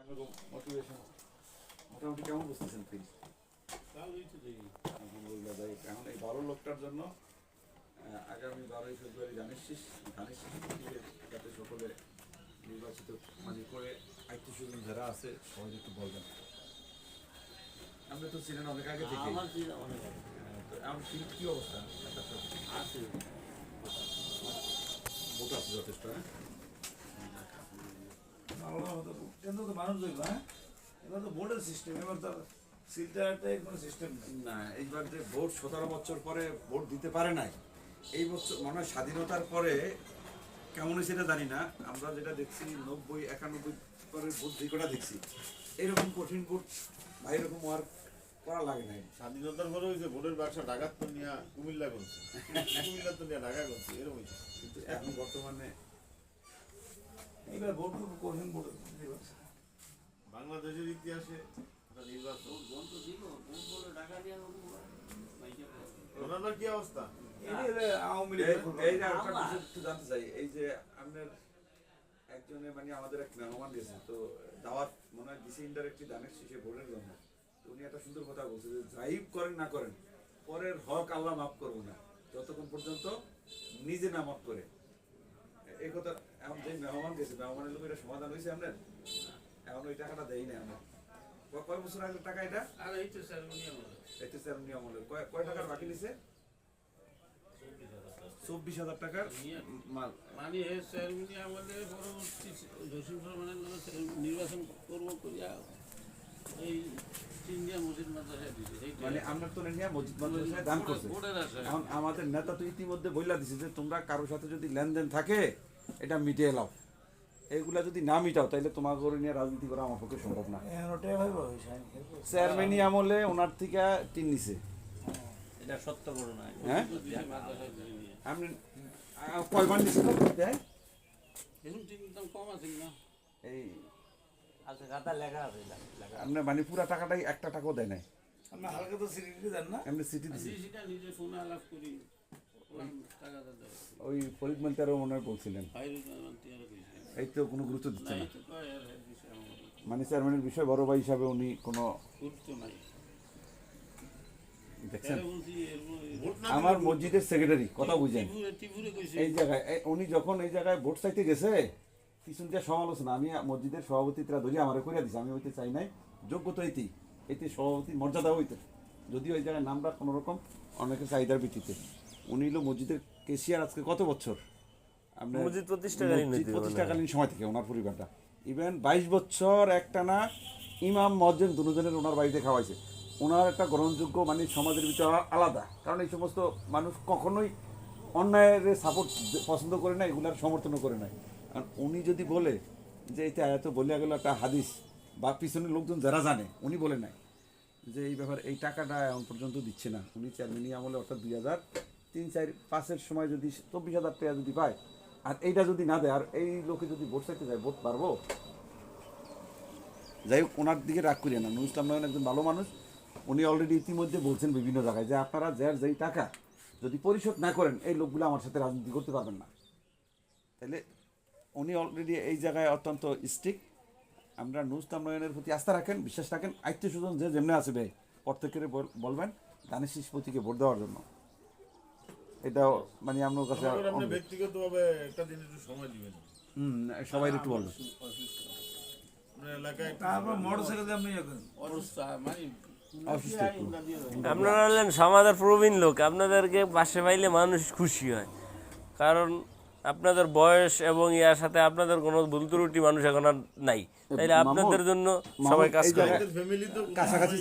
Motivation মোটামুটি কেমন বুঝতেছেন ফিল? আলহামদুলিল্লাহ ভাই, এখন এই ভালো লোকটার জন্য আগামী 12ই ফেব্রুয়ারি ধানের শীষ যাতে সকলে নির্বাচিত মানে করে আত্মীয় যারা আছে সবাই একটু বলবেন। আপনি তো ছিলেন অনেক আগে থেকে, আমার ফিল কি অবস্থা আছে? ভোট আছে যথেষ্ট। মানুষ এবার তো ভোটের সিস্টেম, এবার তো সিলটারটাই কোনো সিস্টেম না, এইবার যে ভোট 17 বছর পরে ভোট দিতে পারে নাই, এই বছর মনে হয় স্বাধীনতার পরে কেমন হয়েছে এটা জানি না, আমরা যেটা দেখছি 90-91 পরে ভোট যে কটা দেখছি এরকম কঠিন ভোট ভাই এরকম আর করা লাগে নাই। স্বাধীনতার পরে হয়েছে ভোটের ব্যবসা ঢাকার তো নিয়ে কুমিল্লা করছে, কুমিল্লা তো নিয়ে ঢাকা করছে, এরকম হয়েছে। কিন্তু এখন বর্তমানে এইবার ভোট খুব কঠিন ভোট। বাংলাদেশের ইতিহাসে নির্বাচন ওনার কি অবস্থা? আওয়ামী একটু জানতে চাই, এই যে আপনার একজনে মানে আমাদের এক মেহমান দিয়েছে তো দাওয়াত মনে হয় দিছে ইনডাইরেক্টলি ধানের শীষে ভোটের জন্য, তো উনি একটা সুন্দর কথা বলছে যে যাই করেন না করেন পরের হক আল্লাহ মাফ করবো না যতক্ষণ পর্যন্ত নিজে না মাফ করে। এই কথা এখন যে মেহমান গেছে মেহমানের লোক এটা সমাধান হয়েছে আপনার? এখন ওই টাকাটা দেই না আমরা। কয় বছর আগের টাকা এটা? আর এই তো সেরেমনি আমলের কয় টাকার বাকি নিছে? 24,000 টাকার মাল। মানে সেরেমনি আমাদের পরবর্তী জসিম রহমানের নির্বাচন করবো করিয়া এই চিন্ডিয়া মসজিদ মাদ্রাসায় দিছে। মানে আমরা তো নিয়ে মসজিদ মাদ্রাসায় দান করছে। এখন আমাদের নেতা তো ইতিমধ্যে বইলা দিছে যে তোমরা কারোর সাথে যদি লেনদেন থাকে এটা মিটিয়ে নাও, এইগুলা যদি না মিটাও তাহলে তোমার করে নিয়ে রাজনীতি করা আমার পক্ষে সম্ভব না। চেয়ারম্যানই আমলে ওনার থেকে টিন নিছে। এটা সত্য বড় না। হ্যাঁ আপনি কয়বার নিছে দেয়? এখন টিন দাম কম আছে না? এই আচ্ছা খাতা লেখা আছে আপনার মানে পুরা টাকাটাই একটা টাকাও দেয় নাই। আমরা হালকা তো সিটি দেন না, এমনি সিটি দিছি। সেটা নিজে ফোনে আলাপ করি টাকা দেয়। ওই ফরিদ মন্ত্রীও মনে হয় বলছিলেন, এই তো কোনো গুরুত্ব দিচ্ছে না। মানে চেয়ারম্যানের বিষয় বড় ভাই হিসাবে উনি কোনো গুরুত্ব নাই। দেখছেন আমার মসজিদের সেক্রেটারি কথা বুঝেন, এই জায়গায় উনি যখন এই জায়গায় ভোট চাইতে গেছে পিছন দিয়ে সমালোচনা, আমি মসজিদের সভাপতিরা ধরে আমার করে দিছে, আমি হইতে চাই নাই, যোগ্যতা এতে সভাপতির মর্যাদা হইতে, যদিও এই জায়গায় নামটা কোনো রকম অনেকের চাহিদার ভিত্তিতে। উনি হলো মসজিদের কেশিয়ার আজকে কত বছর আপনার মসজিদ প্রতিষ্ঠাকালীন সময় থেকে ওনার পরিবারটা ইভেন 22 বছর একটানা ইমাম মসজিদ দুজনের ওনার বাড়িতে খাওয়াইছে। ওনার একটা গ্রহণযোগ্য মানে সমাজের ভিতরে আলাদা, কারণ এই সমস্ত মানুষ কখনোই অন্যায়ের সাপোর্ট পছন্দ করে না, এগুলার সমর্থনও করে না। কারণ উনি যদি বলে যে এটা এত বলিয়া গেল একটা হাদিস বা পিছনের লোকজন যারা জানে, উনি বলে নাই যে এই ব্যাপার এই টাকাটা এখন পর্যন্ত দিচ্ছে না। উনি চেয়ারম্যানই আমলে অর্থাৎ 2003-4-5-এর সময় যদি 24,000 টাকা যদি পায় আর এইটা যদি না দেয় আর এই লোকে যদি ভোট চাইতে যায় ভোট পারবো? যাই হোক, ওনার দিকে রাগ করিয়ে না, নুরুল ইসলাম নয়ন একজন ভালো মানুষ। উনি অলরেডি ইতিমধ্যে বলছেন বিভিন্ন জায়গায় যে আপনারা যার যেই টাকা যদি পরিশোধ না করেন এই লোকগুলো আমার সাথে রাজনীতি করতে পারবেন না। তাহলে উনি অলরেডি এই জায়গায় অত্যন্ত স্ট্রিক্ট। আমরা নুরুল ইসলাম নয়নের প্রতি আস্থা রাখেন, বিশ্বাস রাখেন, আত্মীয় স্বজন যে যেমনি আছে ভাই প্রত্যেকের বলবেন ধানের শীষ প্রতীকে ভোট দেওয়ার জন্য। এটাও মানে আপনার কাছে ব্যক্তিগতভাবে একটা দিন একটু সময় দিবেন। সবাই একটু বলবেন আপনারা হলেন সমাজের প্রবীণ লোক, আপনাদেরকে পাশে পাইলে মানুষ খুশি হয়, কারণ আপনাদের বয়স এবং ইয়ার সাথে আপনাদের কোনো ভুল ত্রুটি মানুষ এখন আর নাই, তাইলে আপনাদের জন্য সবাই কাজ করে। কাছাকাছি